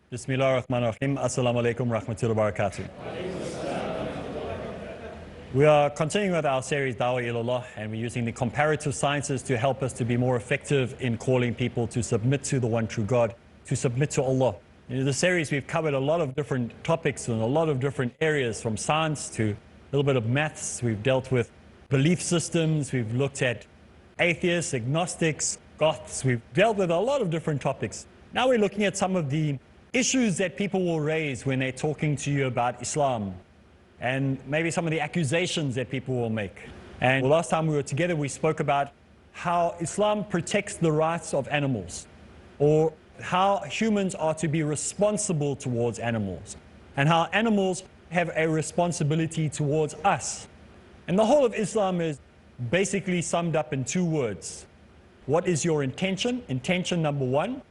Bismillah ar-Rahman ar-Rahim. Assalamu alaikum rahmatullahi wa barakatuh. We are continuing with our series Dawah Ilallah, and we're using the comparative sciences to help us to be more effective in calling people to submit to the one true God, to submit to Allah. In the series we've covered a lot of different topics in a lot of different areas, from science to a little bit of maths. We've dealt with belief systems, we've looked at atheists, agnostics, goths. We've dealt with a lot of different topics. Now we're looking at some of the issues that people will raise when they're talking to you about Islam, and maybe some of the accusations that people will make. And last time we were together, we spoke about how Islam protects the rights of animals, or how humans are to be responsible towards animals, and how animals have a responsibility towards us. And the whole of Islam is basically summed up in two words. What is your intention? Intention number one.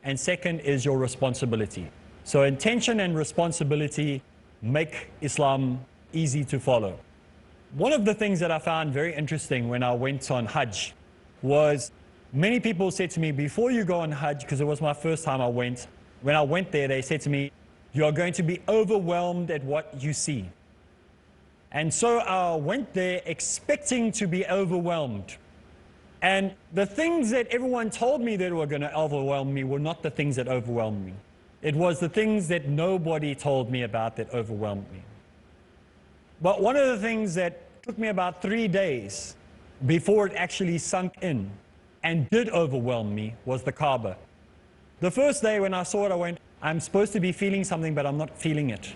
And second is your responsibility. So intention and responsibility make Islam easy to follow. One of the things that I found very interesting when I went on Hajj was many people said to me, before you go on Hajj, because it was my first time I went, when I went there, they said to me, you are going to be overwhelmed at what you see. And so I went there expecting to be overwhelmed. And the things that everyone told me that were going to overwhelm me were not the things that overwhelmed me. It was the things that nobody told me about that overwhelmed me. But one of the things that took me about 3 days before it actually sunk in and did overwhelm me was the Kaaba. The first day when I saw it, I went, I'm supposed to be feeling something, but I'm not feeling it.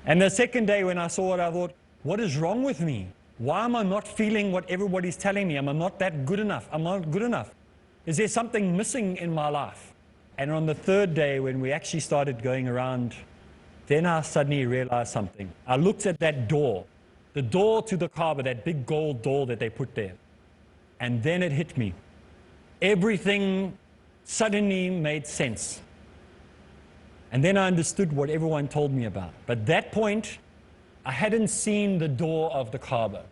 And the second day when I saw it, I thought, what is wrong with me? Why am I not feeling what everybody's telling me? Am I not that good enough? I'm not good enough. Is there something missing in my life? And on the third day, when we actually started going around, then I suddenly realized something. I looked at that door, the door to the Kaaba, that big gold door that they put there. And then it hit me. Everything suddenly made sense. And then I understood what everyone told me about. But at that point, I hadn't seen the door of the Kaaba.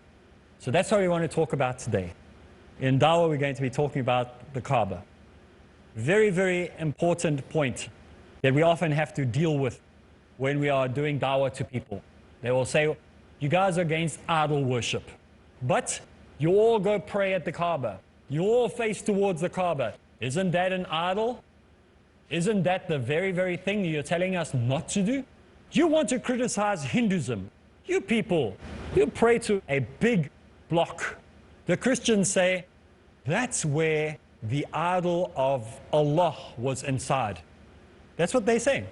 So that's what we want to talk about today. In Dawah, we're going to be talking about the Kaaba. Very, very important point that we often have to deal with when we are doing Dawah to people. They will say, you guys are against idol worship, but you all go pray at the Kaaba. You all face towards the Kaaba. Isn't that an idol? Isn't that the very, very thing that you're telling us not to do? You want to criticize Hinduism. You people, you pray to a big block. The Christians say, that's where the idol of Allah was inside. That's what they say.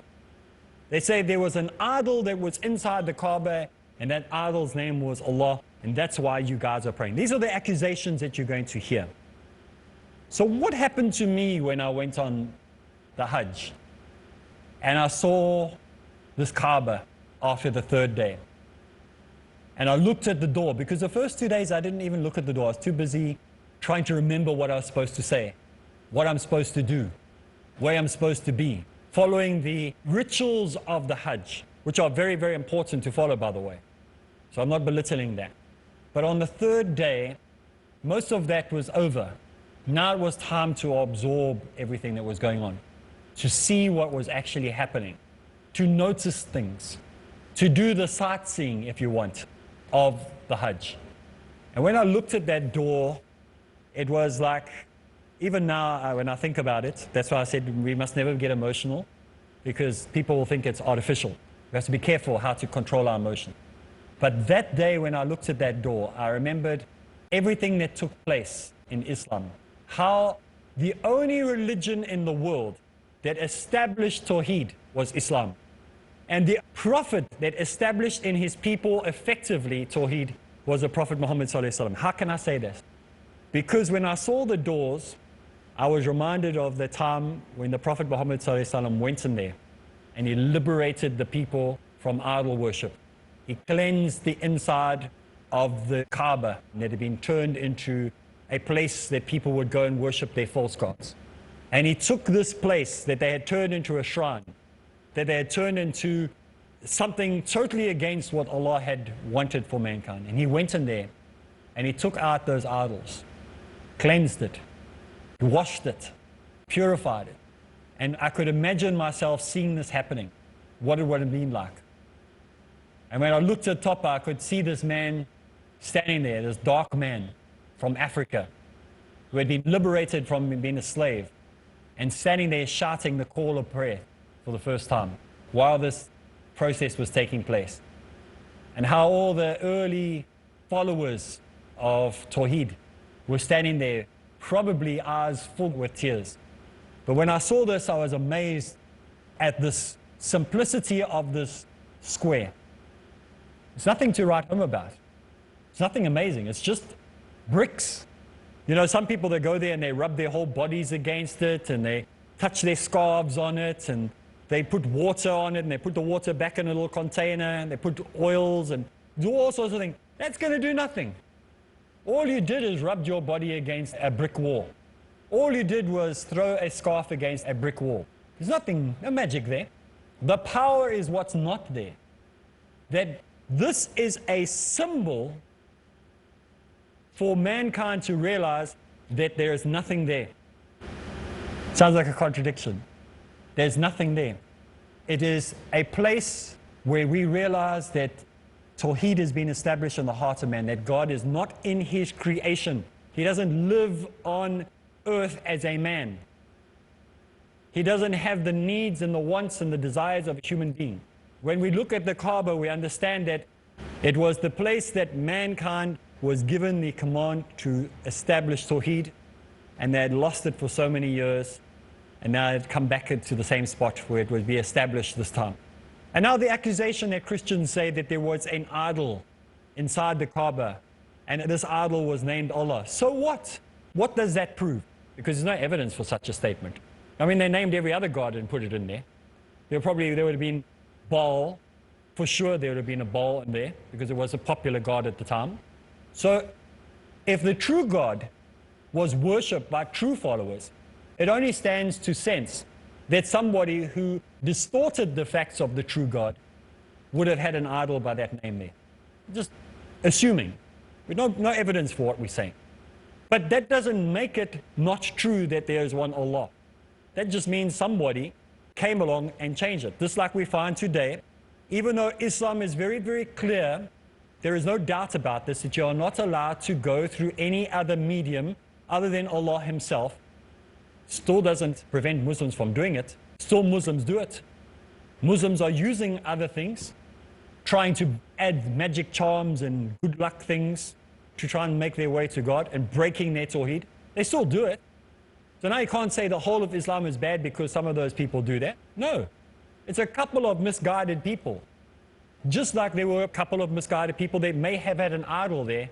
They say there was an idol that was inside the Kaaba, and that idol's name was Allah, and that's why you guys are praying. These are the accusations that you're going to hear. So what happened to me when I went on the Hajj and I saw this Kaaba after the third day? And I looked at the door, because the first 2 days I didn't even look at the door. I was too busy trying to remember what I was supposed to say, what I'm supposed to do, where I'm supposed to be, following the rituals of the Hajj, which are very, very important to follow, by the way. So I'm not belittling that. But on the third day, most of that was over. Now it was time to absorb everything that was going on, to see what was actually happening, to notice things, to do the sightseeing, if you want, of the Hajj. And when I looked at that door, it was like, even now when I think about it, that's why I said we must never get emotional, because people will think it's artificial. We have to be careful how to control our emotions. But that day when I looked at that door, I remembered everything that took place in Islam. How the only religion in the world that established Tawheed was Islam. And the Prophet that established in his people effectively Tawheed was the Prophet Muhammad ﷺ. How can I say this? Because when I saw the doors, I was reminded of the time when the Prophet Muhammad ﷺ went in there and he liberated the people from idol worship. He cleansed the inside of the Kaaba that had been turned into a place that people would go and worship their false gods. And he took this place that they had turned into a shrine, that they had turned into something totally against what Allah had wanted for mankind. And he went in there and he took out those idols, cleansed it, washed it, purified it. And I could imagine myself seeing this happening. What it would have been like. And when I looked at the top, I could see this man standing there, this dark man from Africa, who had been liberated from being a slave, and standing there shouting the call of prayer for the first time while this process was taking place. And how all the early followers of Tawheed were standing there, probably eyes full with tears. But when I saw this, I was amazed at this simplicity of this square. It's nothing to write home about. It's nothing amazing. It's just bricks. You know, some people, they go there and they rub their whole bodies against it, and they touch their scarves on it, and they put water on it, and they put the water back in a little container, and they put oils and do all sorts of things. That's going to do nothing. All you did is rub your body against a brick wall. All you did was throw a scarf against a brick wall. There's nothing, no magic there. The power is what's not there. That this is a symbol for mankind to realize that there is nothing there. Sounds like a contradiction. There's nothing there. It is a place where we realize that Tawheed has been established in the heart of man, that God is not in his creation. He doesn't live on earth as a man. He doesn't have the needs and the wants and the desires of a human being. When we look at the Kaaba, we understand that it was the place that mankind was given the command to establish Tawheed, and they had lost it for so many years, and now it had come back into the same spot where it would be established this time. And now the accusation that Christians say that there was an idol inside the Kaaba, and this idol was named Allah. So what? What does that prove? Because there's no evidence for such a statement. I mean, they named every other god and put it in there. There would have been Baal. For sure there would have been a Baal in there, because it was a popular god at the time. So if the true God was worshipped by true followers, it only stands to sense that somebody who distorted the facts of the true God would have had an idol by that name there. Just assuming. With no evidence for what we're saying. But that doesn't make it not true that there is one Allah. That just means somebody came along and changed it. Just like we find today, even though Islam is very, very clear, there is no doubt about this, that you are not allowed to go through any other medium other than Allah himself. Still doesn't prevent Muslims from doing it. Still Muslims do it. Muslims are using other things, trying to add magic charms and good luck things to try and make their way to God and breaking their Tawheed. They still do it. So now you can't say the whole of Islam is bad because some of those people do that. No. It's a couple of misguided people. Just like there were a couple of misguided people that may have had an idol there.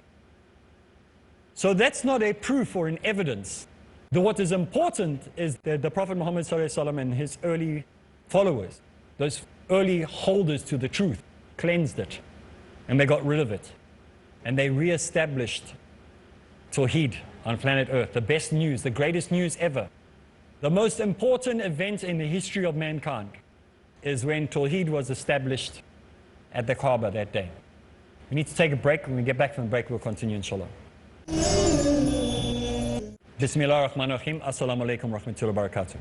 So that's not a proof or an evidence. What is important is that the Prophet Muhammad ﷺ and his early followers, those early holders to the truth, cleansed it. And they got rid of it. And they re-established Tawheed on planet Earth. The best news, the greatest news ever. The most important event in the history of mankind is when Tawheed was established at the Kaaba that day. We need to take a break. When we get back from the break, we'll continue, inshallah. Bismillah ar-Rahman ar-Rahim. Assalamu alaikum wa rahmatullahi wa barakatuh.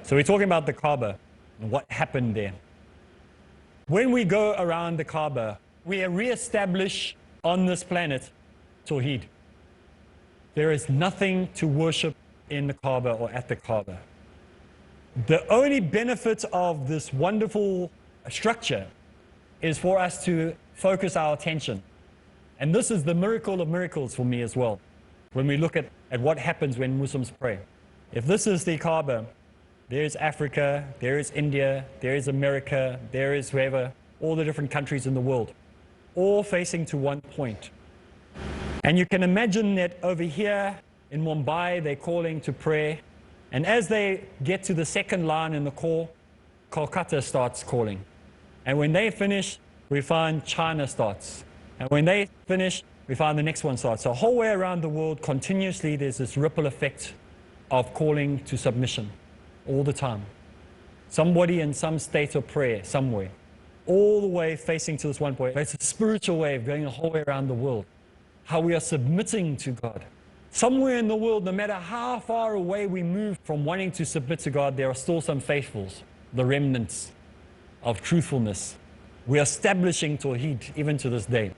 So we're talking about the Kaaba and what happened there. When we go around the Kaaba, we re-establish on this planet Tawheed. There is nothing to worship in the Kaaba or at the Kaaba. The only benefit of this wonderful structure is for us to focus our attention. And this is the miracle of miracles for me as well. When we look at what happens when Muslims pray. If this is the Kaaba, there is Africa, there is India, there is America, there is wherever, all the different countries in the world, all facing to one point. And you can imagine that over here in Mumbai, they're calling to prayer. And as they get to the second line in the call, Kolkata starts calling. And when they finish, we find China starts. And when they finish, we find the next one starts. So the whole way around the world, continuously, there's this ripple effect of calling to submission all the time. Somebody in some state of prayer somewhere, all the way facing to this one point. It's a spiritual wave going the whole way around the world. How we are submitting to God. Somewhere in the world, no matter how far away we move from wanting to submit to God, there are still some faithfuls, the remnants of truthfulness. We're establishing Tawheed even to this day.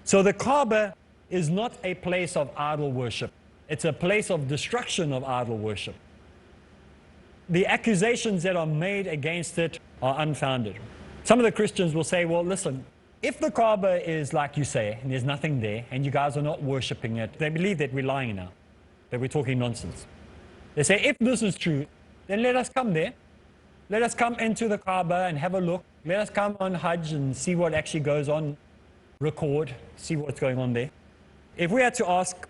So the Kaaba is not a place of idol worship. It's a place of destruction of idol worship. The accusations that are made against it are unfounded. Some of the Christians will say, well, listen, if the Kaaba is like you say, and there's nothing there, and you guys are not worshipping it, they believe that we're lying now, that we're talking nonsense. They say, if this is true, then let us come there. Let us come into the Kaaba and have a look. Let us come on Hajj and see what actually goes on, record, see what's going on there. If we had to ask,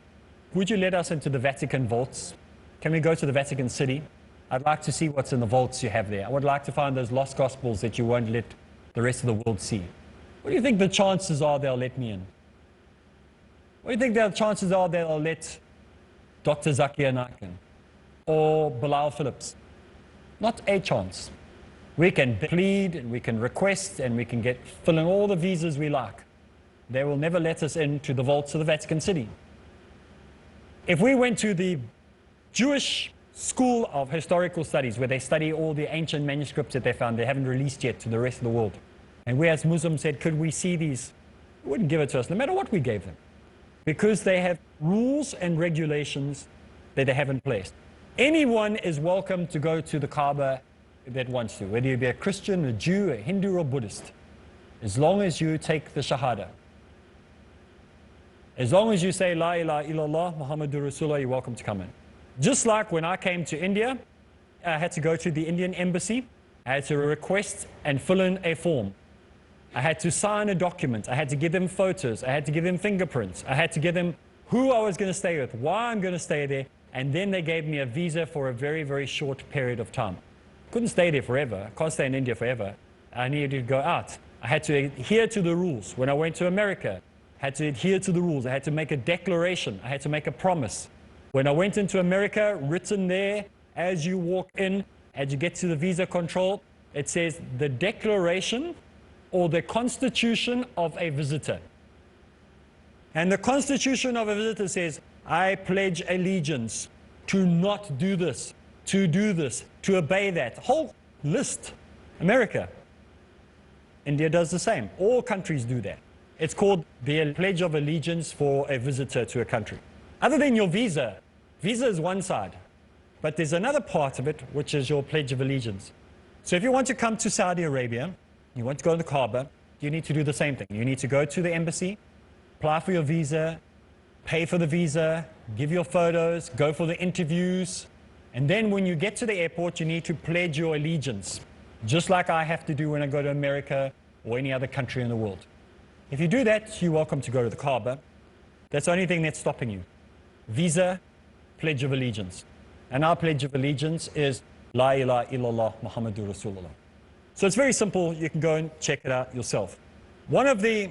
would you let us into the Vatican vaults? Can we go to the Vatican City? I'd like to see what's in the vaults you have there. I would like to find those lost gospels that you won't let the rest of the world see. What do you think the chances are they'll let me in? What do you think the chances are they'll let Dr. Zakir Naik in? Or Bilal Phillips? Not a chance. We can plead and we can request and we can fill in all the visas we like. They will never let us into the vaults of the Vatican City. If we went to the Jewish School of Historical Studies, where they study all the ancient manuscripts that they found, they haven't released yet to the rest of the world, and we as Muslims said, could we see these? They wouldn't give it to us, no matter what we gave them, because they have rules and regulations that they haven't placed. Anyone is welcome to go to the Kaaba that wants to, whether you be a Christian, a Jew, a Hindu, or Buddhist, as long as you take the Shahada. As long as you say, La ilaha illallah, Muhammadur Rasulullah, you're welcome to come in. Just like when I came to India, I had to go to the Indian embassy. I had to request and fill in a form. I had to sign a document. I had to give them photos. I had to give them fingerprints. I had to give them who I was going to stay with, why I'm going to stay there. And then they gave me a visa for a very, very short period of time. Couldn't stay there forever. Can't stay in India forever. I needed to go out. I had to adhere to the rules. When I went to America, I had to adhere to the rules. I had to make a declaration. I had to make a promise. When I went into America, written there, as you walk in, as you get to the visa control, it says the declaration or the constitution of a visitor. And the constitution of a visitor says, I pledge allegiance to not do this, to do this, to obey that. Whole list. America. India does the same. All countries do that. It's called the Pledge of Allegiance for a visitor to a country. Other than your visa, visa is one side, but there's another part of it, which is your Pledge of Allegiance. So if you want to come to Saudi Arabia, you want to go to the Kaaba, you need to do the same thing. You need to go to the embassy, apply for your visa, pay for the visa, give your photos, go for the interviews, and then when you get to the airport, you need to pledge your allegiance, just like I have to do when I go to America or any other country in the world. If you do that, you're welcome to go to the Kaaba. That's the only thing that's stopping you. Visa, Pledge of Allegiance. And our Pledge of Allegiance is La ilaha illallah Muhammadur Rasulullah. So it's very simple. You can go and check it out yourself. One of the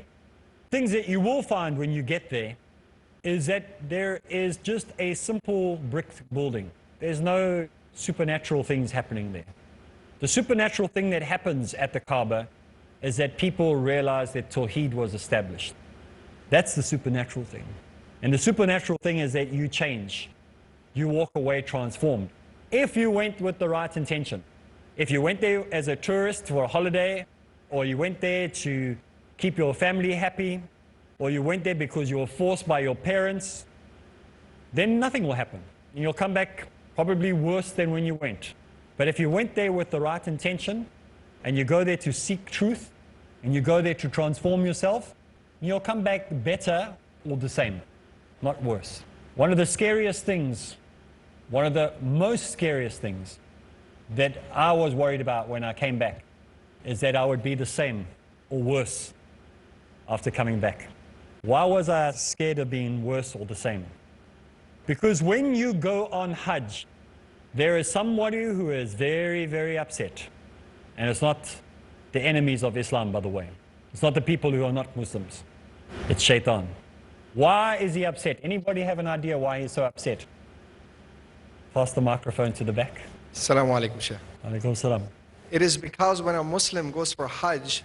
things that you will find when you get there is that there is just a simple brick building. There's no supernatural things happening there. The supernatural thing that happens at the Kaaba is that people realize that Tawheed was established. That's the supernatural thing. And the supernatural thing is that you change. You walk away transformed. If you went with the right intention. If you went there as a tourist for a holiday, or you went there to keep your family happy, or you went there because you were forced by your parents, then nothing will happen. And you'll come back probably worse than when you went. But if you went there with the right intention, and you go there to seek truth, and you go there to transform yourself, you'll come back better or the same, not worse. One of the scariest things, one of the most scariest things that I was worried about when I came back is that I would be the same or worse after coming back. Why was I scared of being worse or the same? Because when you go on Hajj, there is somebody who is very, very upset. And it's not the enemies of Islam, by the way. It's not the people who are not Muslims. It's Shaitan. Why is he upset? Anybody have an idea why he's so upset? Pass the microphone to the back. Assalamu alaikum, Shaykh. Alaikum salam. It is because when a Muslim goes for Hajj,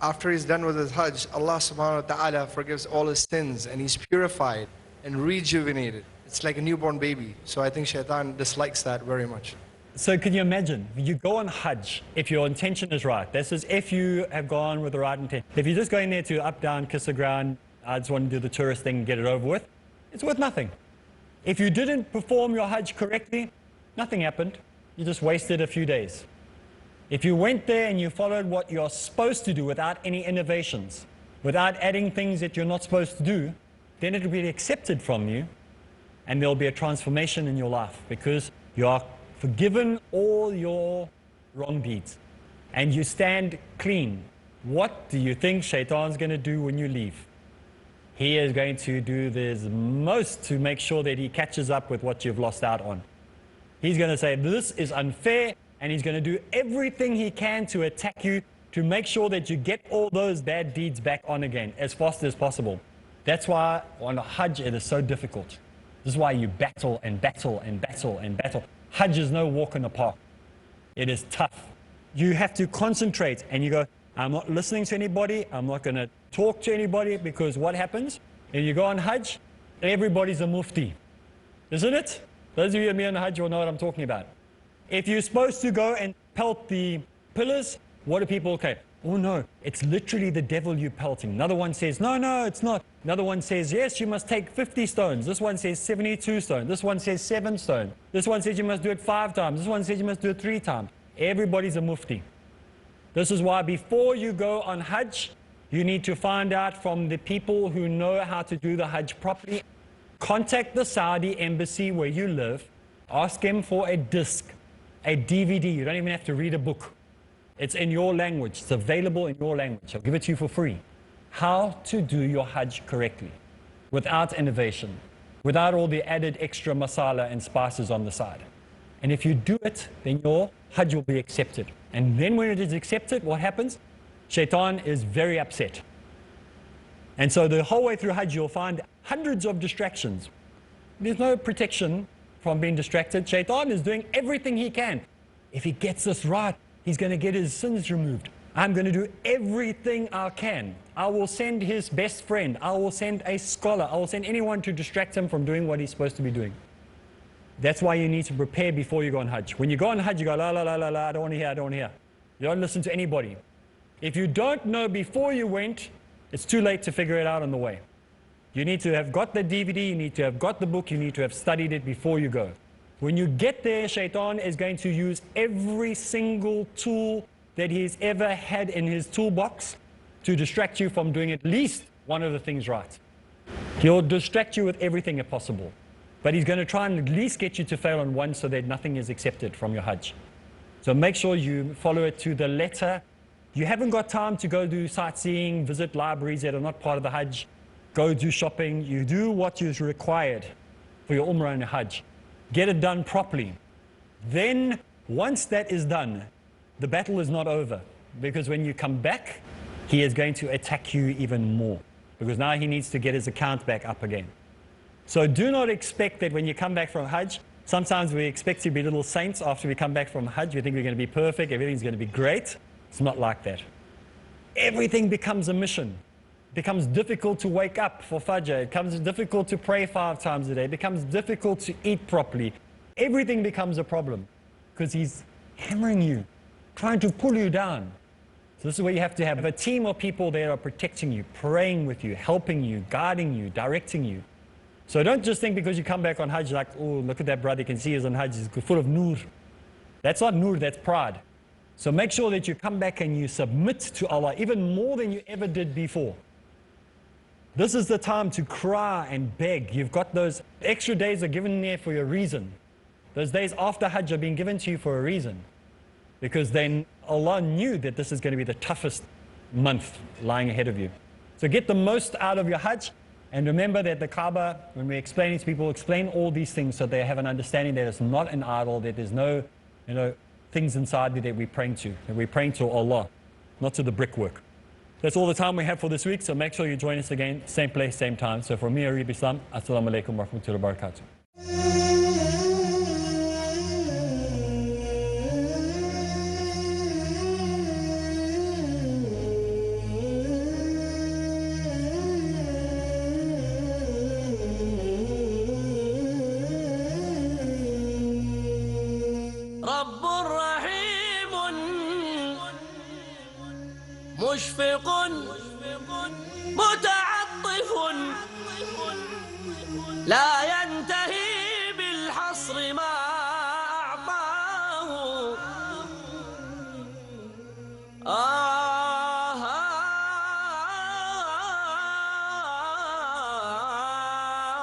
after he's done with his Hajj, Allah subhanahu wa ta'ala forgives all his sins and he's purified. and rejuvenated. It's like a newborn baby. So I think shaitan dislikes that very much. So could you imagine, you go on Hajj, if your intention is right. This is if you have gone with the right intent. If you're just going there to up, down, kiss the ground, I just want to do the tourist thing and get it over with, it's worth nothing. If you didn't perform your Hajj correctly, nothing happened. You just wasted a few days. If you went there and you followed what you're supposed to do without any innovations, without adding things that you're not supposed to do, then it will be accepted from you and there'll be a transformation in your life because you are forgiven all your wrong deeds and you stand clean. What do you think Shaitan's going to do when you leave? He is going to do his most to make sure that he catches up with what you've lost out on. He's going to say, this is unfair, and he's going to do everything he can to attack you to make sure that you get all those bad deeds back on again as fast as possible. That's why on a Hajj it is so difficult. This is why you battle and battle and battle and battle. Hajj is no walk in the park. It is tough. You have to concentrate and you go, I'm not listening to anybody. I'm not going to talk to anybody because what happens? If you go on Hajj, everybody's a mufti. Isn't it? Those of you and me on Hajj will know what I'm talking about. If you're supposed to go and pelt the pillars, what do people say? Oh no, it's literally the devil you're pelting. Another one says, no, no, it's not. Another one says, yes, you must take 50 stones. This one says 72 stones. This one says 7 stones. This one says you must do it 5 times. This one says you must do it 3 times. Everybody's a mufti. This is why before you go on Hajj, you need to find out from the people who know how to do the Hajj properly. Contact the Saudi embassy where you live. Ask them for a disc, a DVD. You don't even have to read a book. It's in your language. It's available in your language. I'll give it to you for free. How to do your Hajj correctly, without innovation, without all the added extra masala and spices on the side. And if you do it, then your Hajj will be accepted. And then when it is accepted, what happens? Shaitan is very upset. And so the whole way through Hajj, you'll find hundreds of distractions. There's no protection from being distracted. Shaitan is doing everything he can. If he gets this right, he's going to get his sins removed. I'm going to do everything I can. I will send his best friend. I will send a scholar. I will send anyone to distract him from doing what he's supposed to be doing. That's why you need to prepare before you go on Hajj. When you go on Hajj, you go, la, la, la, la, la, I don't want to hear, I don't want to hear. You don't listen to anybody. If you don't know before you went, it's too late to figure it out on the way. You need to have got the DVD, you need to have got the book, you need to have studied it before you go. When you get there, Shaitan is going to use every single tool that he's ever had in his toolbox to distract you from doing at least one of the things right. He'll distract you with everything if possible. But he's going to try and at least get you to fail on one so that nothing is accepted from your Hajj. So make sure you follow it to the letter. You haven't got time to go do sightseeing, visit libraries that are not part of the Hajj, go do shopping. You do what is required for your Umrah and your Hajj. Get it done properly. Then, once that is done, the battle is not over. Because when you come back, he is going to attack you even more. Because now he needs to get his account back up again. So do not expect that when you come back from Hajj, sometimes we expect to be little saints after we come back from Hajj. We think we're going to be perfect, everything's going to be great. It's not like that. Everything becomes a mission. It becomes difficult to wake up for Fajr. It becomes difficult to pray 5 times a day. It becomes difficult to eat properly. Everything becomes a problem because he's hammering you, trying to pull you down. So this is where you have to have a team of people that are protecting you, praying with you, helping you, guiding you, directing you. So don't just think because you come back on Hajj like, oh, look at that brother, you can see he's on Hajj, he's full of nur. That's not nur, that's pride. So make sure that you come back and you submit to Allah even more than you ever did before. This is the time to cry and beg. You've got those extra days are given there for a reason. Those days after Hajj are being given to you for a reason. Because then Allah knew that this is going to be the toughest month lying ahead of you. So get the most out of your Hajj. And remember that the Kaaba, when we explain it to people, explain all these things so they have an understanding that it's not an idol, that there's no, things inside there that we're praying to. That we're praying to Allah, not to the brickwork. That's all the time we have for this week, so make sure you join us again, same place, same time. So for me, Areeb Islam, Assalamu alaikum wa rahmatullahi wa barakatuh. مشفق متعطف لا ينتهي بالحصر ما أعطاه